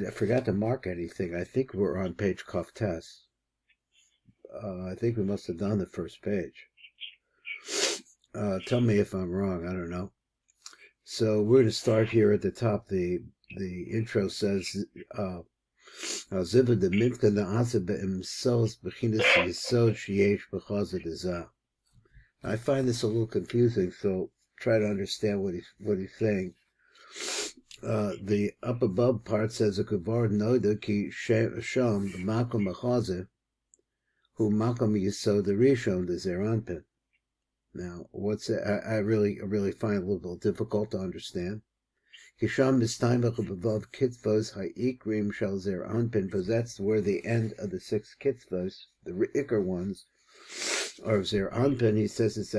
I forgot to mark anything. I think we're on page Kaf Test. I think we must have done the first page. Tell me if I'm wrong. I don't know. So we're going to start here at the top. The intro says, "Ziva de Mincha na'asa be'imsos b'chinas yisod sheyesh b'chazad azah." I find this a little confusing, so try to understand what he's saying. The up above part says a kavar noda ki sham b'makom b'chazad hu makom yisod the rishon the Zair Anpin. Now, what's it? I really find it a little difficult to understand. Kisham mistaymach above kitzvos ha'ikrim shel Zair Anpin, because that's where the end of the 6 kitzvos, the ikr ones, are of Zair Anpin. He says it's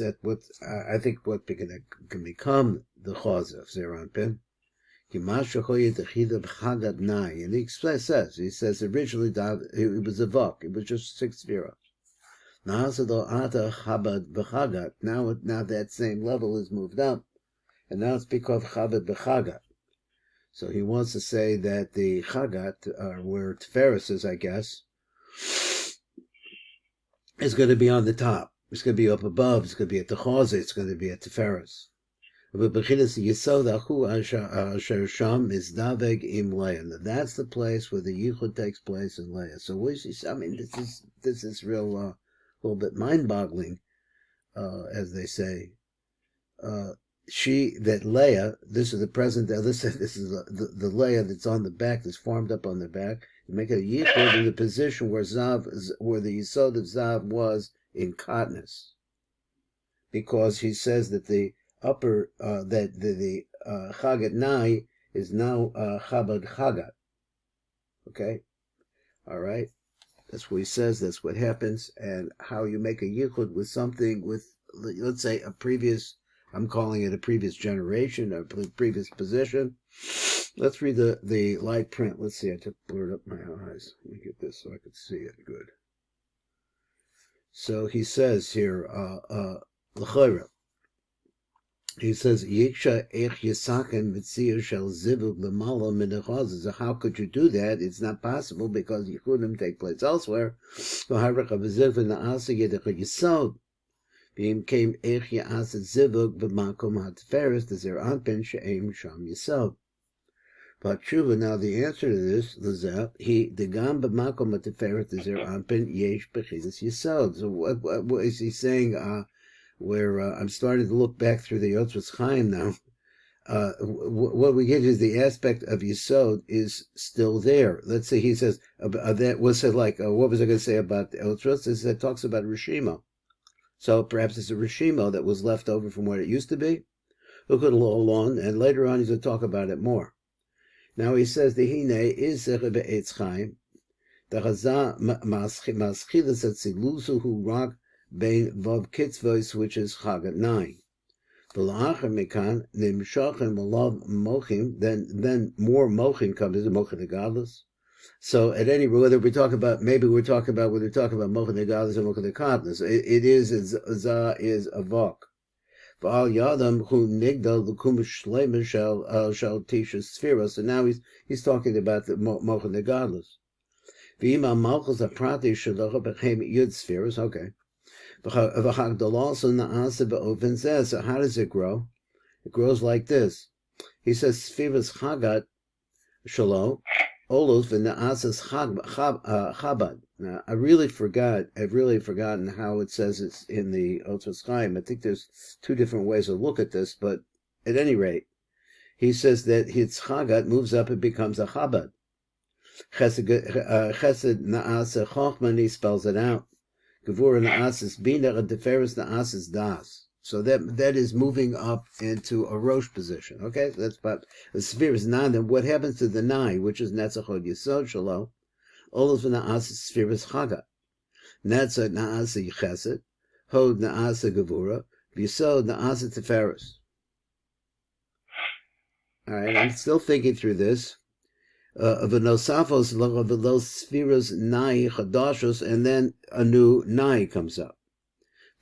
at what I think what can become the chaz of Zair Anpin. And he says originally it was a vok, it was just 6 sphira. Now that same level is moved up, and now it's because Chabad b'Chagat. So he wants to say that the Chagat, where Tiferes is, I guess, is going to be on the top. It's going to be up above. It's going to be at the Chazah. It's going to be at Tiferes. But B'chinas Yisod Achu Asher Sham is Daveg Im Leah. That's the place where the Yichud takes place in Leah. So this is real. A little bit mind-boggling, as they say. Leah, this is the present, this is the Leah that's on the back, that's formed up on the back. You make it a yichud in the position where the Yisod of Zav was in Katniss. Because he says that the upper, that the Chagat Nai is now Chabad Chagat. Okay? All right? That's what he says, that's what happens, and how you make a yichud with something with, let's say, I'm calling it a previous generation, a previous position. Let's read the light print. Let's see, I just blurred up my eyes. Let me get this so I can see it good. So he says here, l'chayra. He says, Yiksha ech yisaken mitzir shel zivug l'mala min ha'chazah. How could you do that? It's not possible because yichudim take place elsewhere. V'harach of zivug na'asa yedech yisod. V'im came ech ya'asa zivug b'makom ha'teferes the Zair Anpin she'em sham yisod. But true, now the answer to this, l'zeh, he degam b'makom ha'teferes the Zair Anpin yesh b'chinas yisod. So what is he saying? Where I'm starting to look back through the Yotzvos Chaim now. What we get is the aspect of Yisod is still there. Let's say he says, that was like, what was I going to say about the Yotzvos? It talks about Rishimo. So perhaps it's a Rishimo that was left over from what it used to be. Look at along, and later on he's going to talk about it more. Now he says, the Hine is Zechah be'etz Chaim, the Chazah maschilas at Zilusu hu rak Bein Vav Kitzvos, which is Chagat 9. V'la'achar mekan nimshachem v'lav mochim. Then more mochim comes. Is it mochim negadlus? So at any rate, whether we're talking about mochim negadlus or mochim nekadlus, it is a vok. V'al yadam hu nigdal l'kumish shleimer shel tisha sphira. So now he's talking about the mochim negadlus. V'ima malchus aprati shalocha became yud spheres. Okay. So how does it grow? It grows like this. He says, Sfiras Chagat Shalom, Olos v'na'asas Chabad. Now, I've really forgotten how it says it's in the Yotzvos Chaim. I think there's 2 different ways to look at this, but at any rate, he says that his Chagat moves up and becomes a Chabad. Chesed Na'asa Chochman, he spells it out. Gevura na'asis bina and teferes na'asis das. So that is moving up into a rosh position. Okay, so that's about the sphere is 9. Then what happens to the 9, which is netzachod yisod shalom? All of the na'asis sphere is chagat. Netzach na'asa chesed, hod na'asa gevura, yisod na'asa teferes. All right, I'm still thinking through this. V'nosafos l'los spheres nai chadashos, and then a new nai comes up.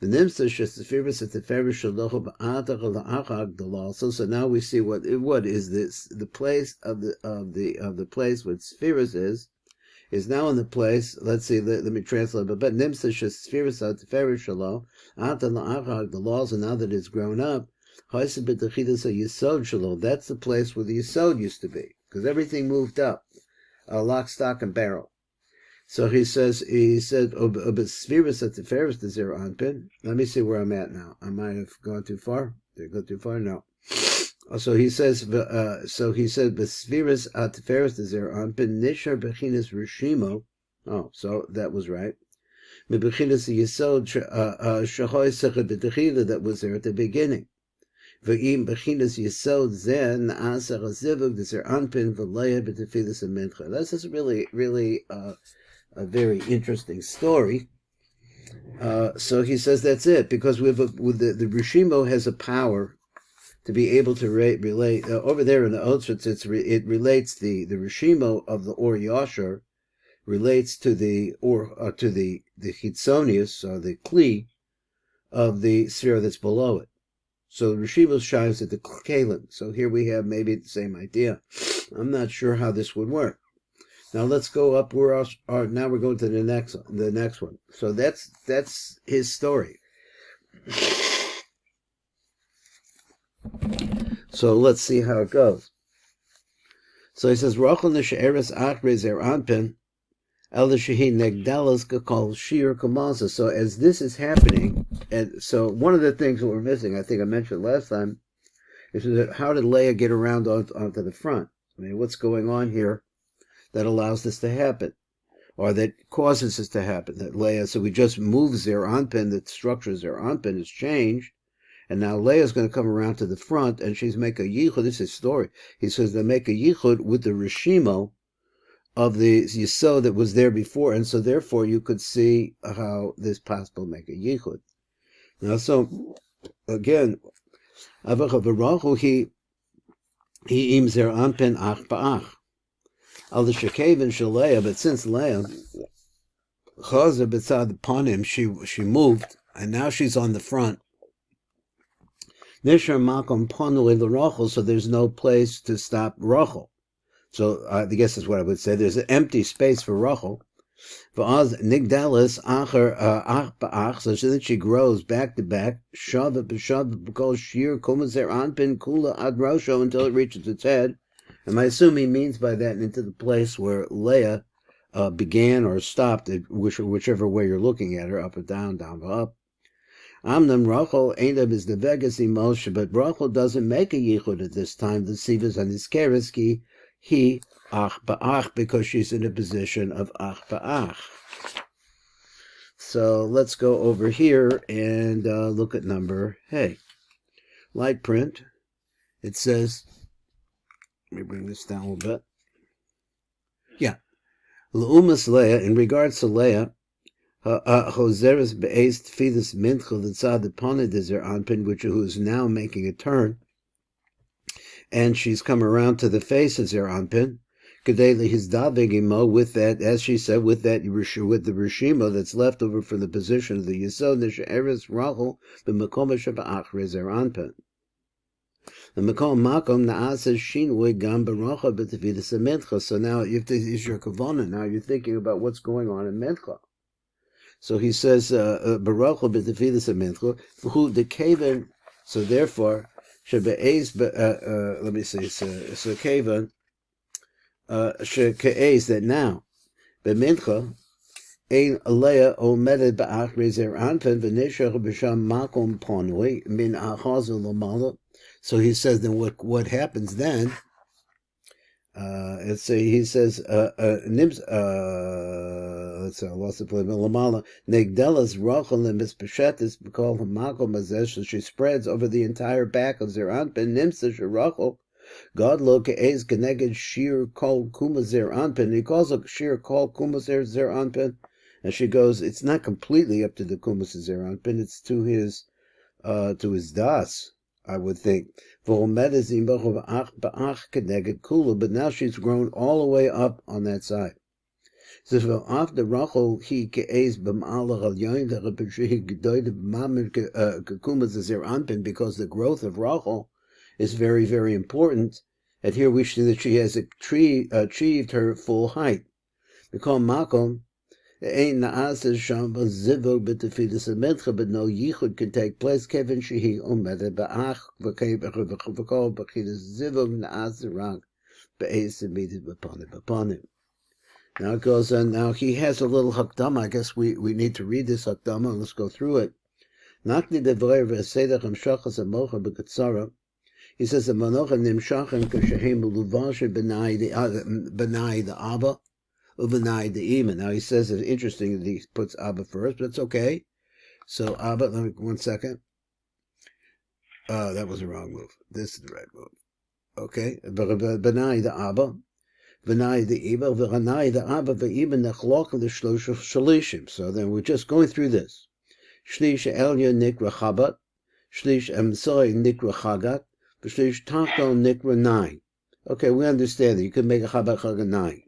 The nimsa shesfiris at the ferish shaloch ba'atach la'achag dalal. So now we see what is this? The place of the place where spheres is now in the place. Let's see. Let me translate. But nimsa shesfiris at the ferish shaloch ata la'achag dalal. And now that it's grown up, ha'isib b'techidas yisod shaloch. That's the place where the yisod used to be, because everything moved up, lock, stock, and barrel. So he said, Spheris at the Ferris the Zair Anpin. Let me see where I'm at now. I might have gone too far. Did I go too far? No. So he says, Spheris at the Ferris the Zair Anpin, Nishar Bechinas Rishimo. Oh, so that was right. Bechinas Yisod Shahoy Sechet B'Techila, that was there at the beginning. V'im Bechinas Yisod Zen Na'asar Azivug the Zair Anpin V'Leah B'Tefilas and Mincha. That's just really a very interesting story. So he says that's it, because with the Rishimo has a power to be able to relate. Over there in the Otzitz, it relates the Rishimo of the Or Yasher relates to the Chitzonius, or the Kli of the sphere that's below it. So the Rishimo shines at the Kalim. So here we have maybe the same idea. I'm not sure how this would work. Now let's go up. Now we're going to the next one. So that's his story. So let's see how it goes. So he says, Rachel nishe'eres achre Zair Anpin, el shehi negdalas kakol shir kamasa. So as this is happening, and so one of the things that we're missing, I think I mentioned last time, is that how did Leah get around onto the front? I mean, what's going on here that allows this to happen, or that causes this to happen? That Leah, so we just move Zair Anpin, the structure of Zair Anpin has changed, and now Leah's going to come around to the front, and she's make a yichud. This is his story. He says they make a yichud with the Rishimo of the Yisod that was there before, and so therefore you could see how this possible make a yichud. Now, so again, Avachav he im Zair Anpin ach ba'ach. Al the Shekevin Shaleah, but since Leah Chazer b'tzad upon him, she moved, and now she's on the front. Nishar makom ponu Rachel, so there's no place to stop Rachel. So I guess that's what I would say. There's an empty space for Rachel. V'az nigdalis acher ach ba'ach, so then she grows back to back. Shavat b'shavat b'kol shir kol Zair Anpin kula ad rosho, until it reaches its head. And I assume he means by that into the place where Leah began or stopped, whichever way you're looking at her, up or down or up. Amnam Rachel Einav is the Vegas Moshe, but Rachel doesn't make a yichud at this time. The Sivas and Iskereski, he ach ba'ach, because she's in a position of ach ba'ach. So let's go over here and look at number, light print. It says, let me bring this down a little bit. Yeah. L'umas Leah, in regards to Leah, Hoseres be'ez tefillas mincha l'tzad upon Zair Anpin, who is now making a turn, and she's come around to the face of Zair Anpin, kedei lehizdaveg imo, with that, as she said, with the Rishimo that's left over from the position of the Yisod nishe'eres Rachel b'makom sheba'achre Zair Anpin. The Makom Makom Na'asa Shinui Gam Barocha B'Tefilas Mincha. So now you have to use your kavana. Now you're thinking about what's going on in Mincha. So he says Barocha B'Tefilas Mincha. Who the Kavan. So therefore, Shebe'ez. Let me see. So Kavan. Sheke'ez, that now B'Mincha Ein Leah Omedet Ba'achre Zair Anpin V'Nishach B'Sham Makom Ponui Min Achazul L'Mala. So he says, then what happens then? Let's say he says, Nibs. Let's say I lost the play. Lamala Negdelas Rachel Mispeshetis because Makom Mazesh. So she spreads over the entire back of Zair Anpin. Nimsa Rachel. God lo ke'ez keneged shir kol kuma Zair Anpin. He calls it shir kol kuma Zair Anpin, and she goes, it's not completely up to the kuma Zair Anpin. It's to his das, I would think. But now she's grown all the way up on that side. So after Rachel he ke'ez b'malach al yoyin derabeshihi gedoyde b'mamir kekumas Zair Anpin, because the growth of Rachel is very, very important. And here we see that she has achieved her full height. We call makom ein na'aseh sham zivug b'tefilus hametcha, but no yichud can take place. Kevin shehi omedet ba'ach v'kol b'chidus zivug na'aseh rak be'ez immediate upon him. Now it goes on. Now he has a little hakdama. I guess we need to read this hakdama. Let's go through it. Nakni devoyer v'asedach hamshachas hamocha b'katzara. He says the manocha nimshachim kashehem uluvash b'nai the abba u'b'nai the ima. Now he says it's interesting that he puts abba first, but it's okay. So abba, let me 1 second. That was the wrong move. This is the right move. Okay, b'nai the abba. V'nai the Iba, v'ranai the Abba, v'Iba nechlok l'shlosh shalishim. So then we're just going through this. Shlish Elya nikra Chabat, Shlish Emsoi nikra Chagat, v'Shlish Tachto nikra Nai. Okay, we understand that. You could make a Chabat Chagat Nai.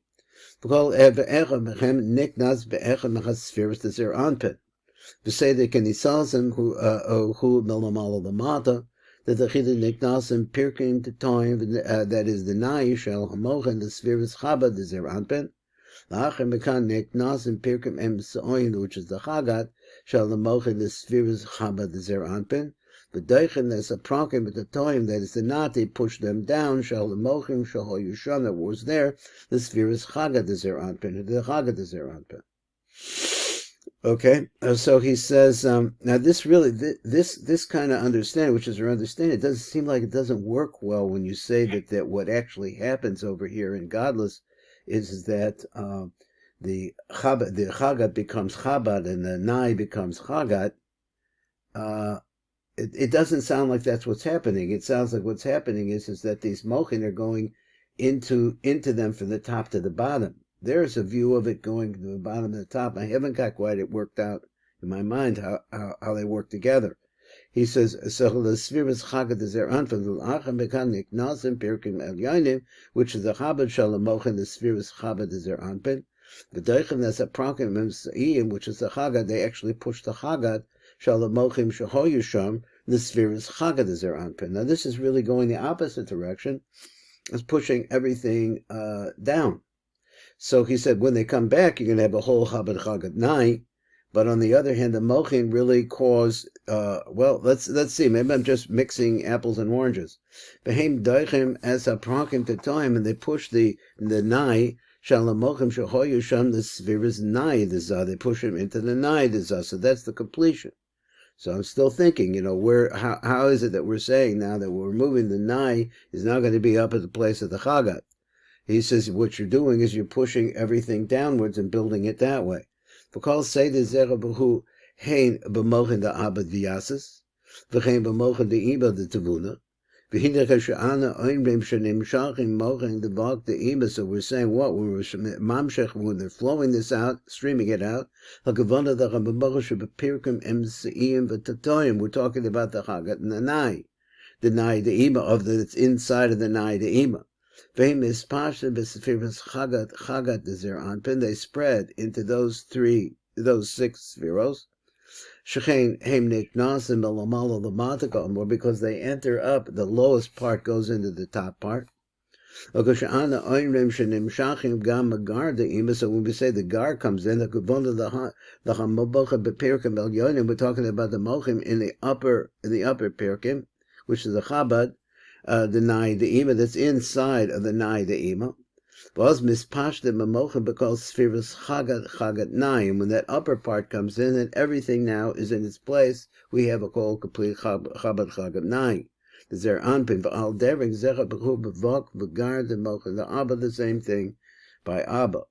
V'kol ve'echa mechem niknas ve'echa mechas spheres the Zair Anpin. V'sei the Kenisalsim who melamala lamata, that the chiddush niknasim pirkim to time, that is the nai shel hamochen the spheres chabad the Zair Anpin. La'achem mekan niknasim pirkim em soin, which is the chagat shel hamochen the spheres chabad the Zair Anpin. The deichen that's a prokim at the time, that is the nati, push them down shel hamochen shel hoyusham, that was there the spheres chagat the Zair Anpin, the chagat the Zair Anpin. Okay, so he says, now this really, this kind of understanding, which is our understanding, it doesn't seem like it doesn't work well when you say that what actually happens over here in godless is that the chagat becomes chabad and the nai becomes chagat. It doesn't sound like that's what's happening. It sounds like what's happening is that these mochin are going into them from the top to the bottom. There's a view of it going to the bottom and the top. I haven't got quite it worked out in my mind how they work together. He says, so the spheres chagat the Zair Anpin v'l'achem bekan niknasim pirkim el yonim, which is the chabad shalamochin, the spheres chabad the Zair Anpin. The deichem that's a prokim emseim, which is the chagat, they actually push the chagat shalamochim shehoyusham, the spheres chagat the Zair Anpin. Now this is really going the opposite direction. It's pushing everything down. So he said, when they come back, you're going to have a whole Chabad Chagat Nai. But on the other hand, the Mochin really cause, well, let's see. Maybe I'm just mixing apples and oranges. Behem Doichem as a prokim to time, and they push the Nai, Shalamochim Shahoyu Sham, the spheres Nai, the Zah. They push him into the Nai, the Zah. So that's the completion. So I'm still thinking, how is it that we're saying now that we're moving the Nai is now going to be up at the place of the Chagat? He says what you're doing is you're pushing everything downwards and building it that way. V'kol seder zerabahu hein b'mochin the abad v'yasis, v'chein b'mochin the iba the tavuna, v'hinach ha'sha'ana oimrim shenimshachim mochin the vok the iba. So we're saying what? When we're mamshech, when they're flowing this out, streaming it out, ha'kavana the b'mochin sheb'pirkim emseim v'tatoyim. We're talking about the chagat and the nai the iba of that's inside of the nai the iba. Famous Pasha b'Sephiras Chagat the Zair Anpin, they spread into those 6 spheros. Shechein heim niknasim b'lamala l'mataka, because they enter up, the lowest part goes into the top part. So when we say the gar comes in, we're talking about the mochim in the upper pirkim, which is the chabad. The nai de'ima that's inside of the nai de'ima was mispashted mamocha because spheres chagat nai, and when that upper part comes in and everything now is in its place, we have a whole complete chabad chagat nai. The Zair Anpin v'al derek zecha b'chu b'vok v'gar the mocha the abba, the same thing by abba.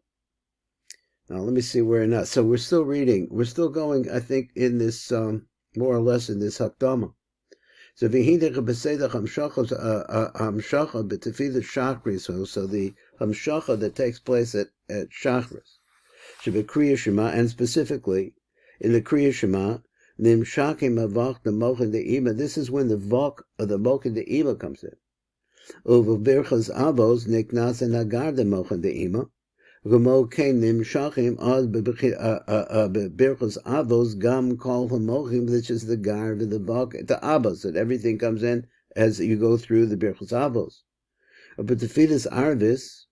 Now let me see where not. So we're still reading. We're still going. I think in this more or less in this hakdama. So v'hidech b'seidach hamshacha b'tefilah shachris. So the hamshacha that takes place at shachris, shebekriya shema, and specifically in the kriya shema, nimshakim avach the mochin the ima. This is when the vok of the mochin the ima comes in. Uv birchas avos niknas and agar the mochin the ima. Gamo came nimshachim ad bebirchos avos gam kol hamochim, which is the gar the vok the abos, that everything comes in as you go through the birchos avos. But the fetus arvis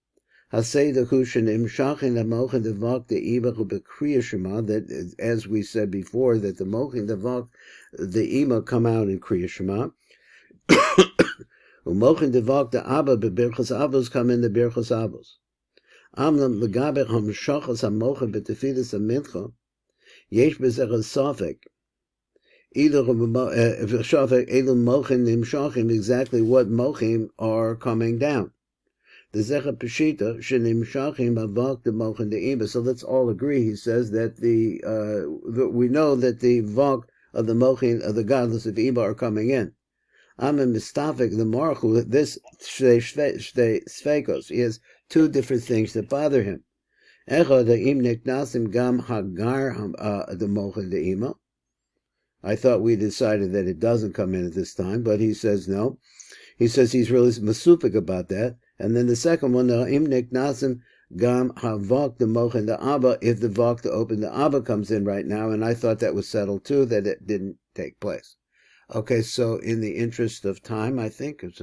hasei the kushan imshachin hamochin the vok the ibach ubekriya shema, that as we said before, that the mochin the vok the ima come out in kriya shema. Umochin the vok the abba bebirchos avos come in the birchos avos. Amlam legabe hamshachas hamochin betefilus hamincha yesh bezeh safek either safek elu mochin nimshachim, exactly what mochim are coming down. The zecha peshita shenimshachim avak the mochin the ima. So let's all agree. He says that we know that the vok of the mochin of the godless of ima are coming in. I'm a mistafik the marchu. This sfeikos. He has two different things that bother him. Echad the im niknasim gam hagar the mochin the ima. I thought we decided that it doesn't come in at this time, but he says no. He says he's really masupik about that. And then the second one, the im niknasim gam havok the mochin the abba, if the vok to open the abba comes in right now, and I thought that was settled too, that it didn't take place. Okay, so in the interest of time, I think it's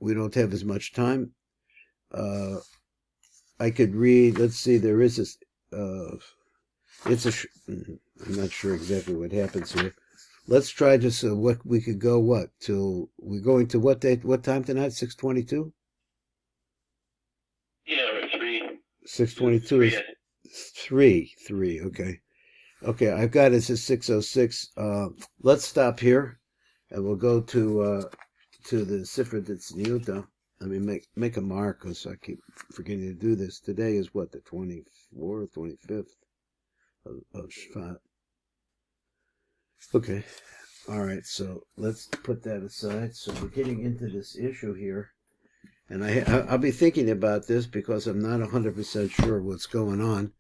we don't have as much time. I could read. Let's see. There is this. I'm not sure exactly what happens here. Let's try to what we could go. What till we're going to what date? What time tonight? 6:22. Yeah, 3. 6:22 is 3. Okay. Okay, I've got it as 6:06. Let's stop here, and we'll go to the Sifra Ditzniuta. Let me make a mark, because I keep forgetting to do this. Today is what, the 24th, 25th of Shevat. Okay, all right. So let's put that aside. So we're getting into this issue here, and I'll be thinking about this because I'm not 100% sure what's going on.